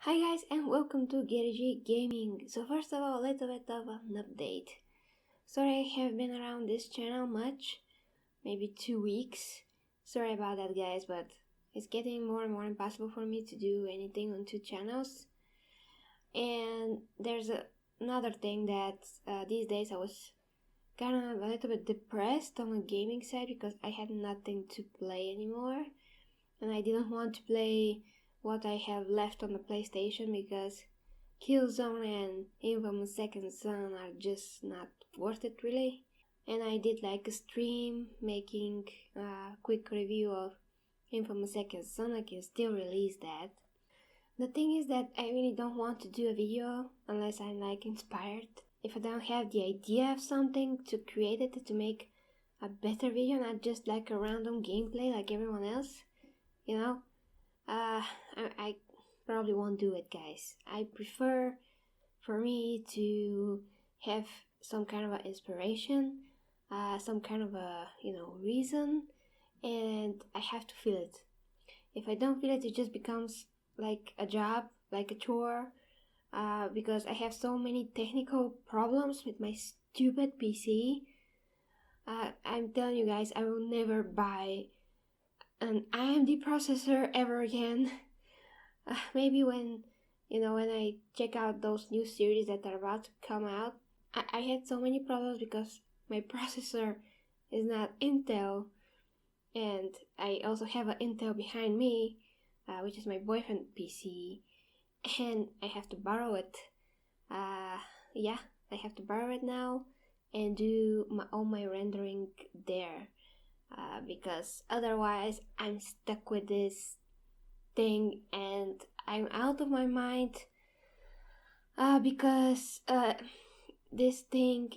Hi guys and welcome to Gerigi Gaming. So first of all, a little bit of an update. Sorry I have been around this channel much, maybe 2 weeks. Sorry about that guys, but it's getting more and more impossible for me to do anything on 2 channels. And there's another thing that these days I was kind of a little bit depressed on the gaming side because I had nothing to play anymore. And I didn't want to play what I have left on the PlayStation because Killzone and Infamous Second Son are just not worth it really. And I did like a stream making a quick review of Infamous Second Son. I can still release that. The thing is that I really don't want to do a video unless I'm like inspired. If I don't have the idea of something to create it, to make a better video, not just like a random gameplay like everyone else, you know, I probably won't do it, guys. I prefer for me to have some kind of an inspiration, some kind of a reason, and I have to feel it. If I don't feel it, it just becomes like a job, like a chore, because I have so many technical problems with my stupid PC. I'm telling you guys, I will never buy an AMD processor ever again. Maybe when I check out those new series that are about to come out. I had so many problems because my processor is not Intel, and I also have an Intel behind me, which is my boyfriend PC, and I have to borrow it. Yeah, I have to borrow it now and do all my rendering there, because otherwise I'm stuck with this thing and I'm out of my mind, because this thing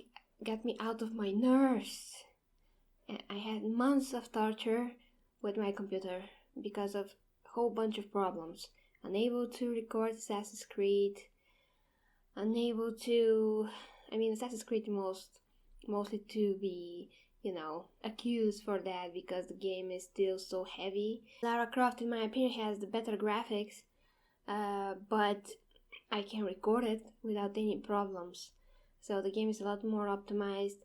got me out of my nerves. And I had months of torture with my computer because of a whole bunch of problems. Unable to record Assassin's Creed, unable to, Assassin's Creed mostly to be accused for that because the game is still so heavy. Lara Croft, in my opinion, has the better graphics, but I can record it without any problems. So the game is a lot more optimized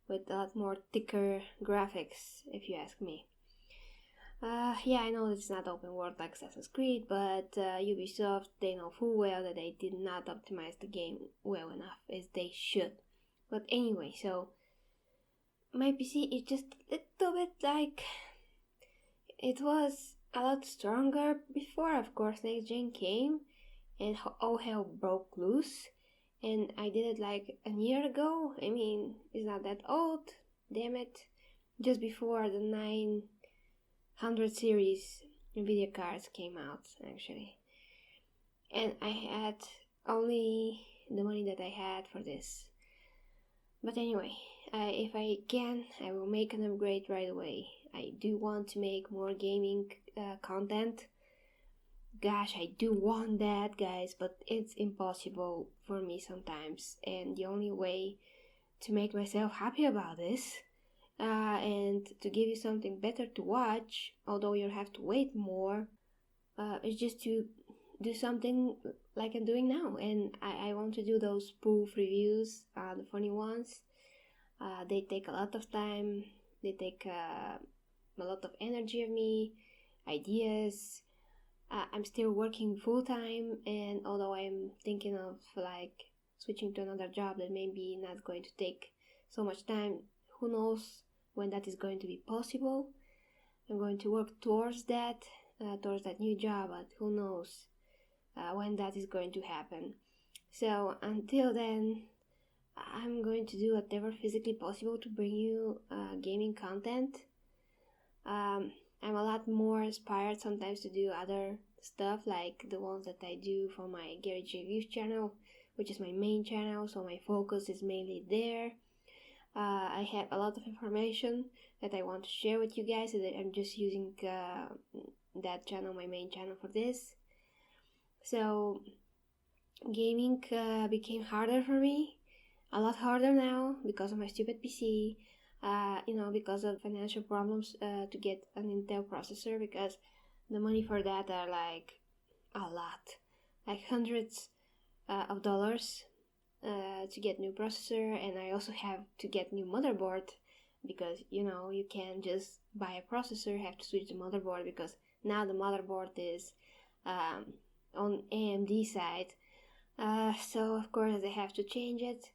with a lot more thicker graphics, if you ask me. Yeah, I know it's not open world like Assassin's Creed, but Ubisoft, they know full well that they did not optimize the game well enough as they should. But anyway, so my PC is just a little bit like it was a lot stronger before. Of course, next gen came and all hell broke loose, and I did it like a year ago. It's not that old, damn it. Just before the 900 series video cards came out, actually, and I had only the money that I had for this. But anyway, if I can, I will make an upgrade right away. I do want to make more gaming content. Gosh, I do want that, guys, but it's impossible for me sometimes. And the only way to make myself happy about this, and to give you something better to watch, although you'll have to wait more, is just to do something like I'm doing now. And I want to do those spoof reviews, the funny ones. They take a lot of time, they take a lot of energy of me, ideas. I'm still working full-time, and although I'm thinking of like switching to another job that maybe not going to take so much time, who knows when that is going to be possible. I'm going to work towards that new job, but who knows when that is going to happen. So until then, I'm going to do whatever physically possible to bring you gaming content. I'm a lot more inspired sometimes to do other stuff like the ones that I do for my Garage Reviews channel, which is my main channel, so my focus is mainly there. I have a lot of information that I want to share with you guys, and I'm just using that channel, my main channel, for this. So gaming became harder for me, a lot harder now because of my stupid PC, because of financial problems to get an Intel processor, because the money for that are like a lot. like hundreds of dollars to get new processor, and I also have to get new motherboard, because you can't just buy a processor, you have to switch the motherboard, because now the motherboard is on AMD side. So of course I have to change it,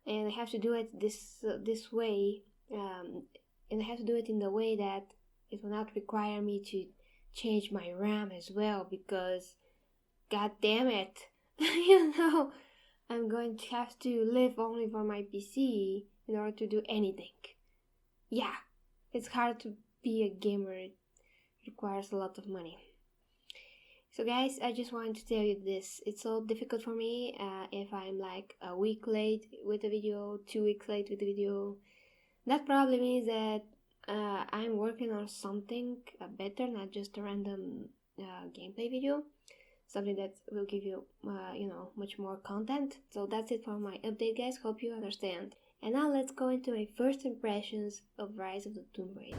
and I have to do it this way, and I have to do it in the way that it will not require me to change my RAM as well, because god damn it, I'm going to have to live only for my PC in order to do anything. Yeah, it's hard to be a gamer, it requires a lot of money. So guys, I just wanted to tell you this. It's so difficult for me if I'm like a week late with a video, 2 weeks late with the video. That probably means that I'm working on something better, not just a random gameplay video. Something that will give you, much more content. So that's it for my update, guys. Hope you understand. And now let's go into my first impressions of Rise of the Tomb Raider.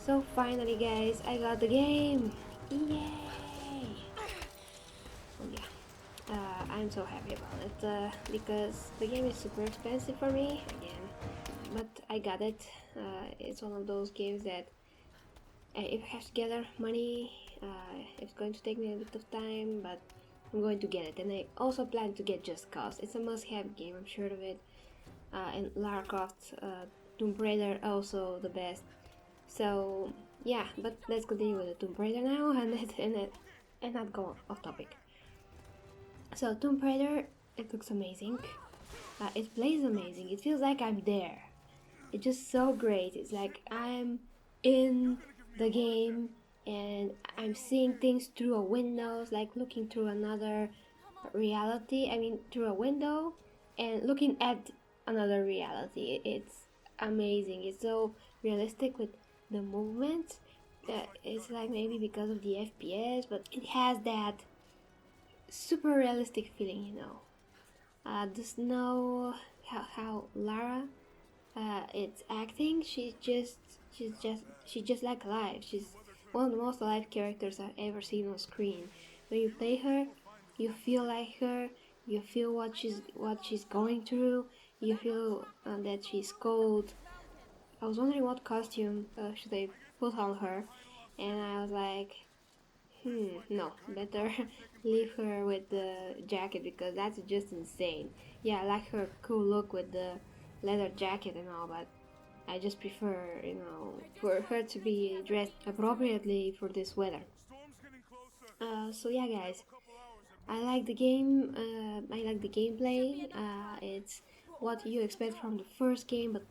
So finally, guys, I got the game! Yay! Oh yeah, I'm so happy about it, because the game is super expensive for me, again, but I got it. It's one of those games that if I have to gather money, it's going to take me a bit of time, but I'm going to get it. And I also plan to get Just Cause. It's a must-have game, I'm sure of it. And Lara Croft, Tomb Raider, also the best. So yeah, but let's continue with the Tomb Raider now, and not go off topic. So Tomb Raider, it looks amazing. It plays amazing. It feels like I'm there. It's just so great. It's like I'm in the game and I'm seeing things through a window, like looking through another reality. I mean, through a window and looking at another reality. It's amazing. It's so realistic with the movements. It's like maybe because of the FPS, but it has that super realistic feeling, the snow, how Lara it's acting. She's just like alive. She's one of the most alive characters I've ever seen on screen. When you play her, you feel like her. You feel what she's going through. You feel that she's cold. I was wondering what costume should I put on her, and I was like, no, better leave her with the jacket, because that's just insane. Yeah, I like her cool look with the leather jacket and all, but I just prefer, for her to be dressed appropriately for this weather. So yeah, guys, I like the game. I like the gameplay. It's what you expect from the first game, but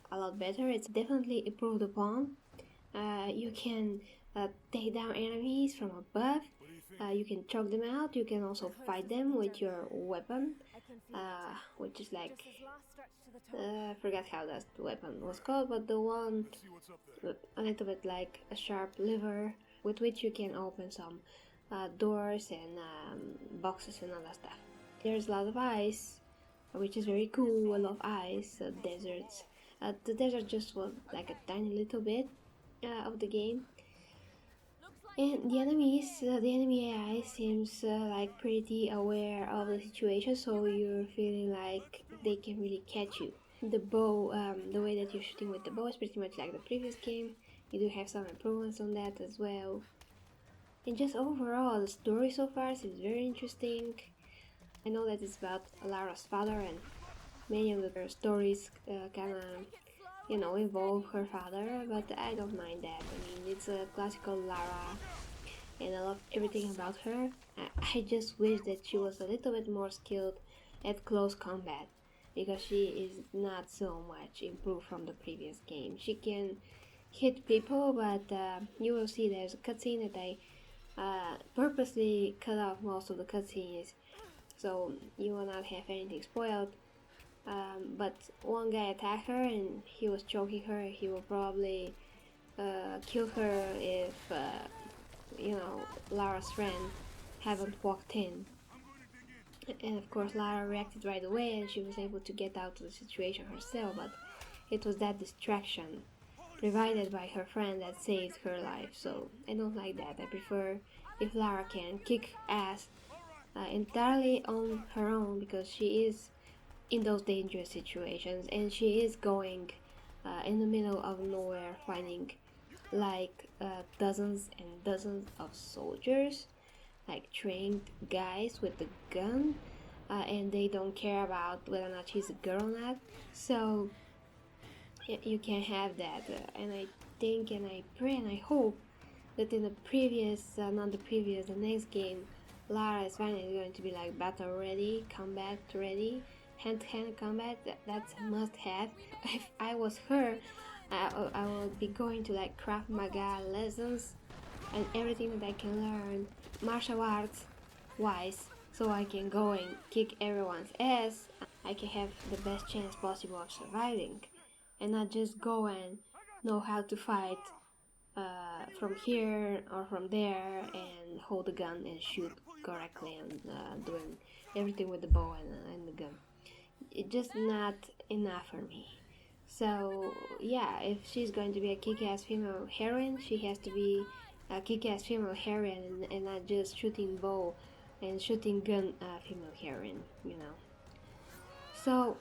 a lot better. It's definitely improved upon. You can take down enemies from above. You can choke them out. You can also fight them with your weapon, which is like I forgot how that weapon was called, but the one a little bit like a sharp lever with which you can open some doors and boxes and other stuff. There's a lot of ice, which is very cool. I love ice, deserts. The desert just was like a tiny little bit of the game. And the enemy AI seems like pretty aware of the situation, so you're feeling like they can really catch you. The bow, the way that you're shooting with the bow is pretty much like the previous game. You do have some improvements on that as well. And just overall, the story so far seems very interesting. I know that it's about Lara's father, and many of the stories kind of involve her father, but I don't mind that. I mean, it's a classical Lara, and I love everything about her. I just wish that she was a little bit more skilled at close combat, because she is not so much improved from the previous game. She can hit people, but you will see there's a cutscene that I purposely cut off most of the cutscenes, so you will not have anything spoiled. But one guy attacked her and he was choking her. He will probably kill her if Lara's friend haven't walked in. And of course Lara reacted right away and she was able to get out of the situation herself, but it was that distraction revived by her friend that saved her life. So I don't like that. I prefer if Lara can kick ass entirely on her own, because she is in those dangerous situations and she is going in the middle of nowhere fighting like dozens and dozens of soldiers, like trained guys with the gun, and they don't care about whether or not she's a girl or not. So you can have that, and I think and I pray and I hope that in the next game, Lara is finally going to be like battle ready, combat ready, hand-to-hand combat. That's a must-have. If I was her, I would be going to like Krav Maga lessons and everything that I can learn martial arts wise, so I can go and kick everyone's ass. I can have the best chance possible of surviving, and not just go and know how to fight from here or from there and hold the gun and shoot correctly and doing everything with the bow and the gun. It's just not enough for me. So yeah, if she's going to be a kick-ass female heroine, she has to be a kick-ass female heroine and not just shooting bow and shooting gun female heroine, you know. So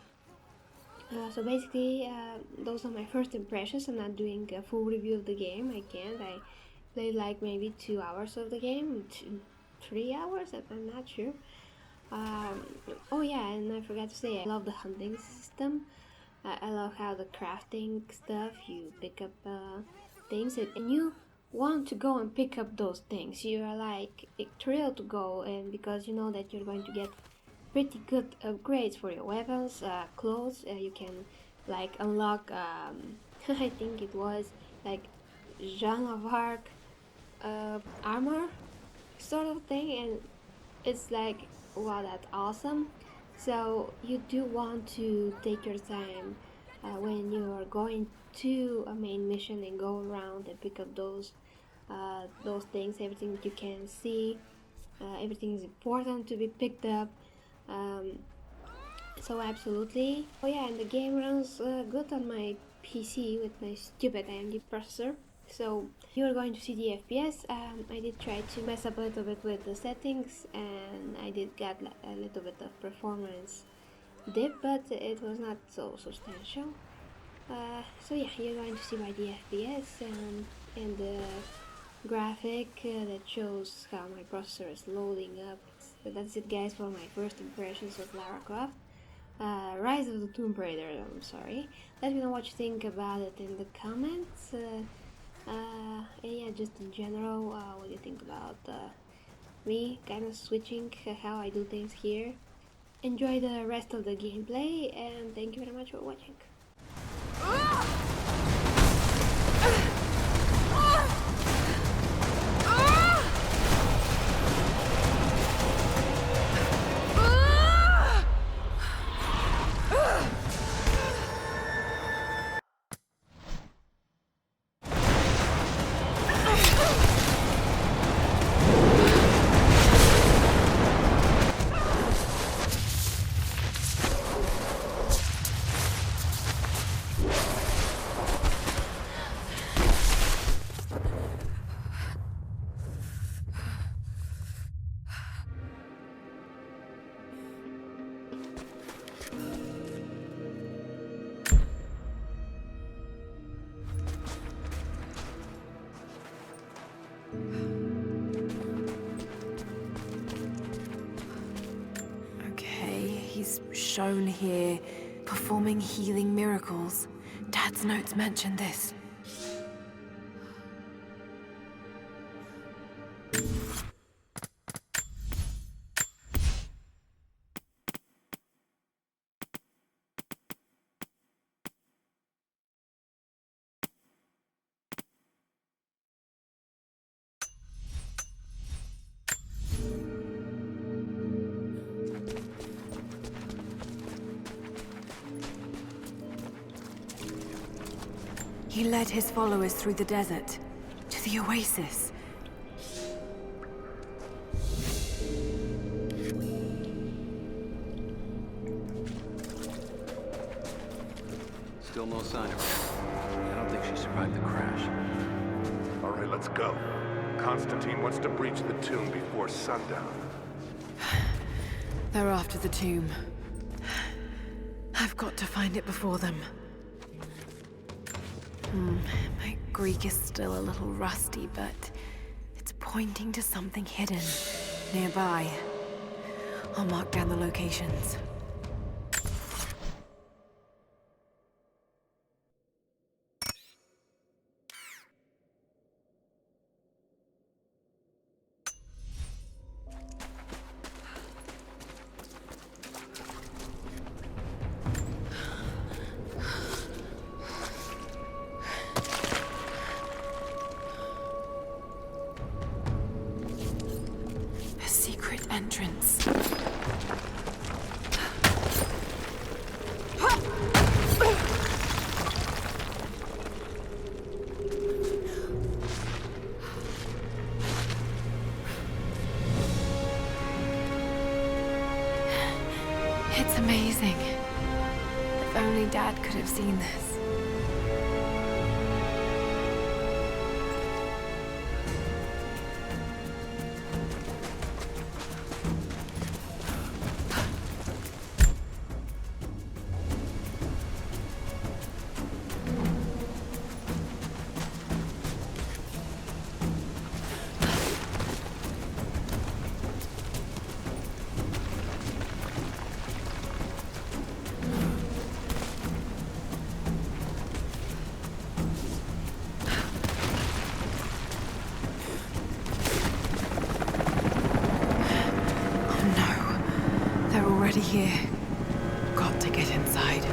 basically, those are my first impressions. I'm not doing a full review of the game. I can't. I played like maybe 2 hours of the game, 3 hours. I'm not sure. Oh yeah, and I forgot to say, I love the hunting system. I love how the crafting stuff, you pick up things and you want to go and pick up those things. You are like thrilled to go, and because you know that you're going to get pretty good upgrades for your weapons, clothes. You can like unlock I think it was like Jean of Arc armor sort of thing, and it's like, wow, that's awesome. So you do want to take your time when you are going to a main mission and go around and pick up those things, everything that you can see. Everything is important to be picked up. So absolutely. Oh yeah, and the game runs good on my PC with my stupid AMD processor. So you're going to see the FPS. I did try to mess up a little bit with the settings, and I did get a little bit of performance dip, but it was not so substantial. So yeah, you're going to see by the FPS and the graphic that shows how my processor is loading up. So that's it, guys, for my first impressions of Lara Croft. Rise of the Tomb Raider, I'm sorry. Let me know what you think about it in the comments. And yeah, just in general, what do you think about me kind of switching how I do things here? Enjoy the rest of the gameplay, and thank you very much for watching. Okay, he's shown here performing healing miracles. Dad's notes mention this. He led his followers through the desert, to the oasis. Still no sign of her. I don't think she she survived the crash. All right, let's go. Constantine wants to breach the tomb before sundown. They're after the tomb. I've got to find it before them. My Greek is still a little rusty, but it's pointing to something hidden nearby. I'll mark down the locations. A secret entrance. It's amazing. If only Dad could have seen this. Already here. Got to get inside.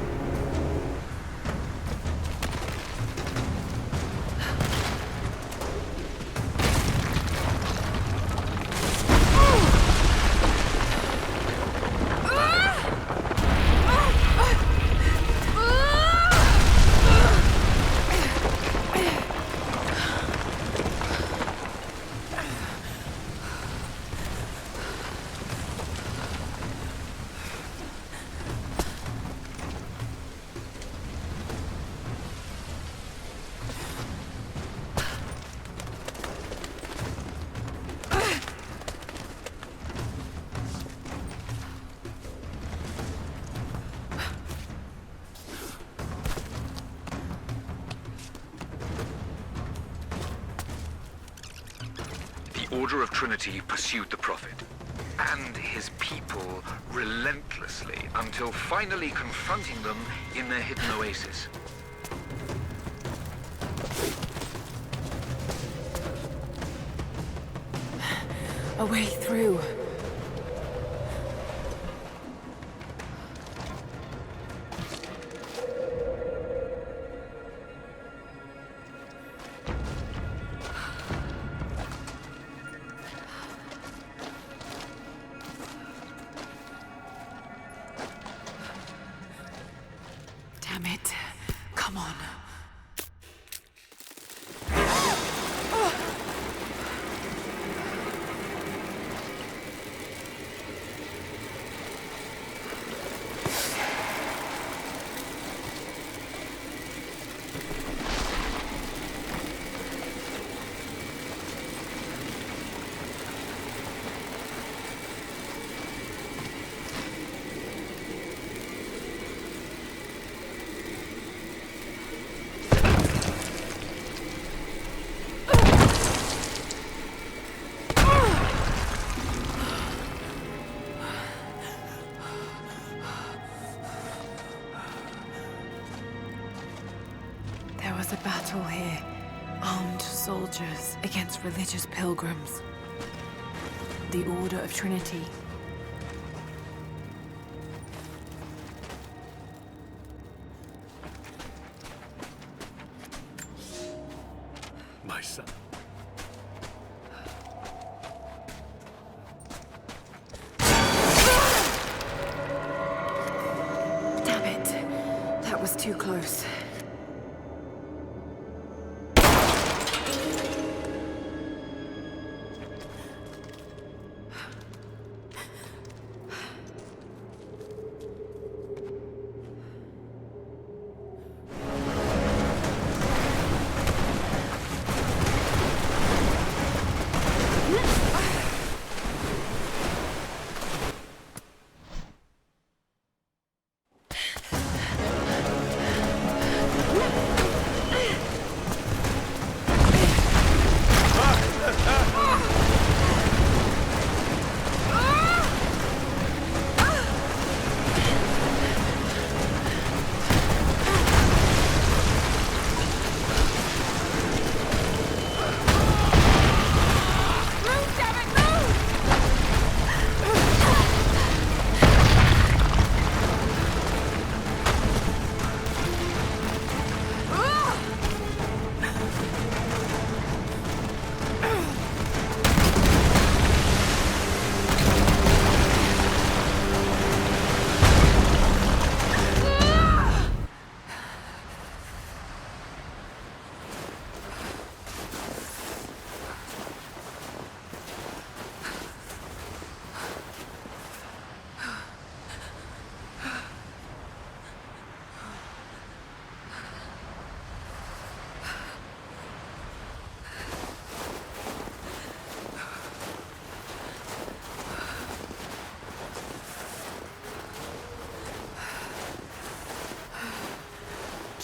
The Order of Trinity pursued the Prophet and his people relentlessly until finally confronting them in their hidden oasis. A way through. Damn it. Come on. There was a battle here. Armed soldiers against religious pilgrims. The Order of Trinity. My son. Damn it. That was too close.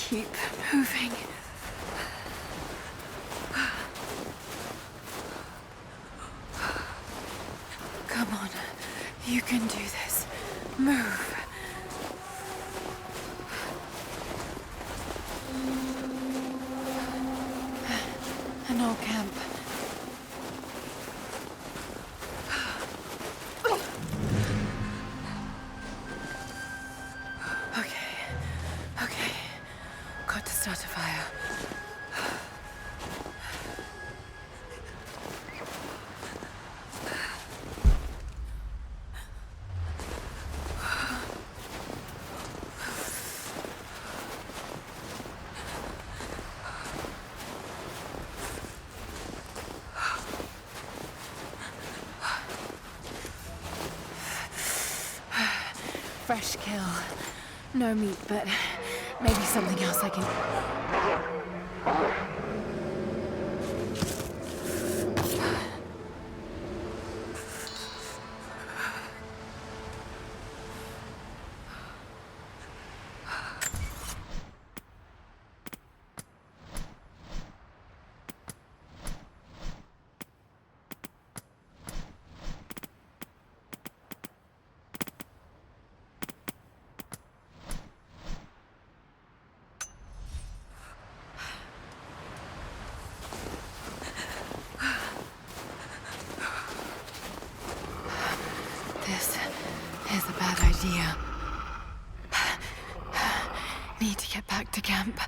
keep moving. Come on, you can do this. Move. An old camp. Okay. Got to start a fire. Fresh kill. No meat, but maybe something else I can... This is a bad idea. Need to get back to camp.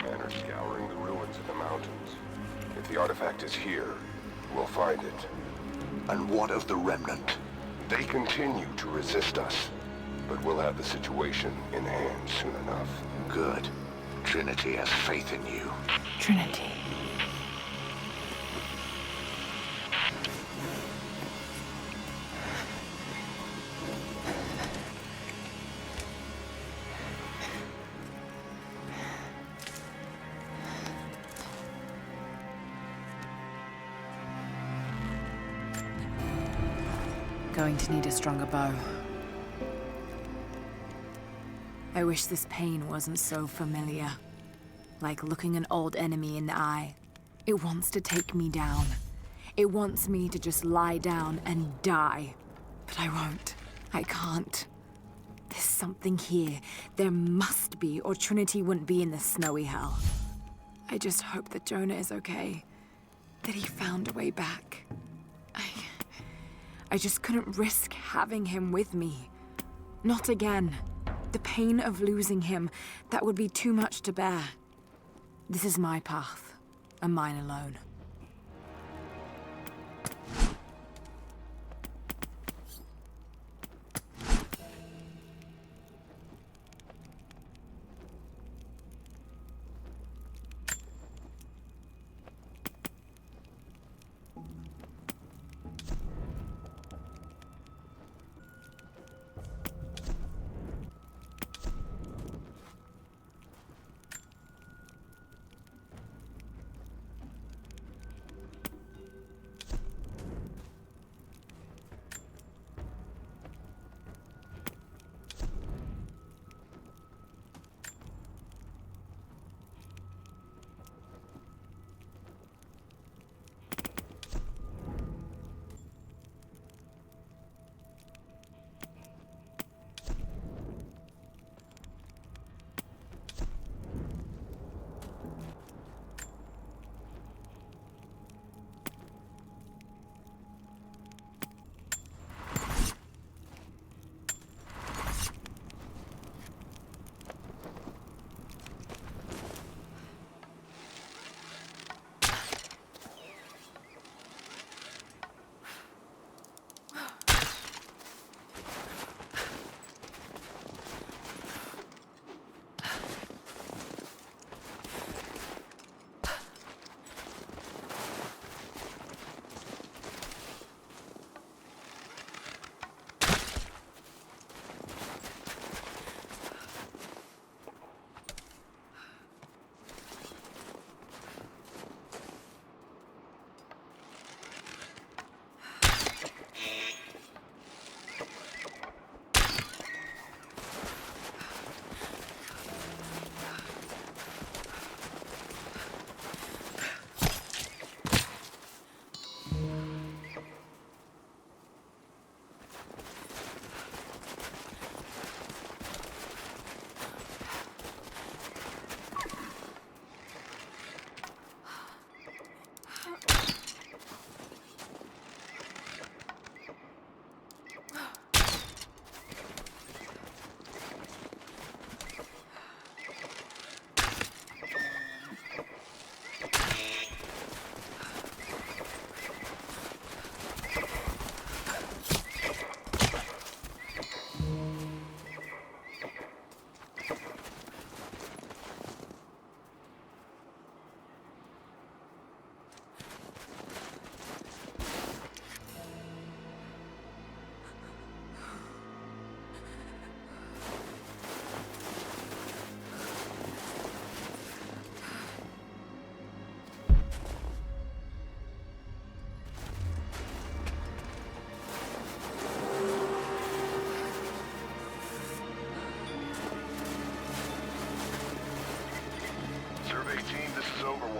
Men are scouring the ruins of the mountains. If the artifact is here, we'll find it. And what of the remnant? They continue to resist us, but we'll have the situation in hand soon enough. Good. Trinity has faith in you. Trinity. Going to need a stronger bow. I wish this pain wasn't so familiar. Like looking an old enemy in the eye. It wants to take me down. It wants me to just lie down and die. But I won't. I can't. There's something here. There must be, or Trinity wouldn't be in this snowy hell. I just hope that Jonah is okay. That he found a way back. I just couldn't risk having him with me. Not again. The pain of losing him, that would be too much to bear. This is my path, and mine alone.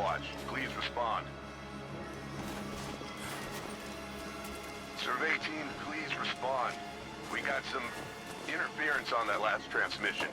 Watch. Please respond. Survey team, please respond. We got some interference on that last transmission.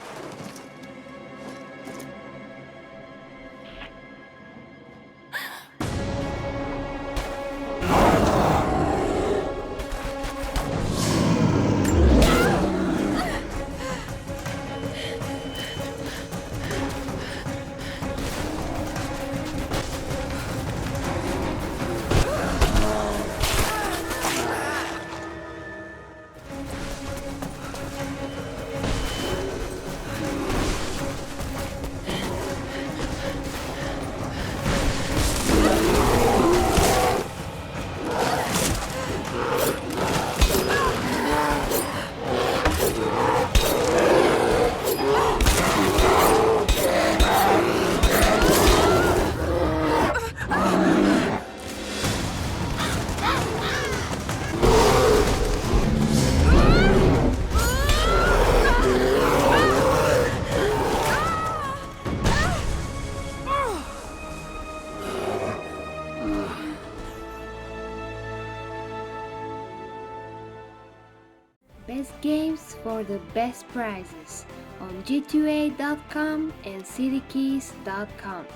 Best games for the best prices on g2a.com and citykeys.com.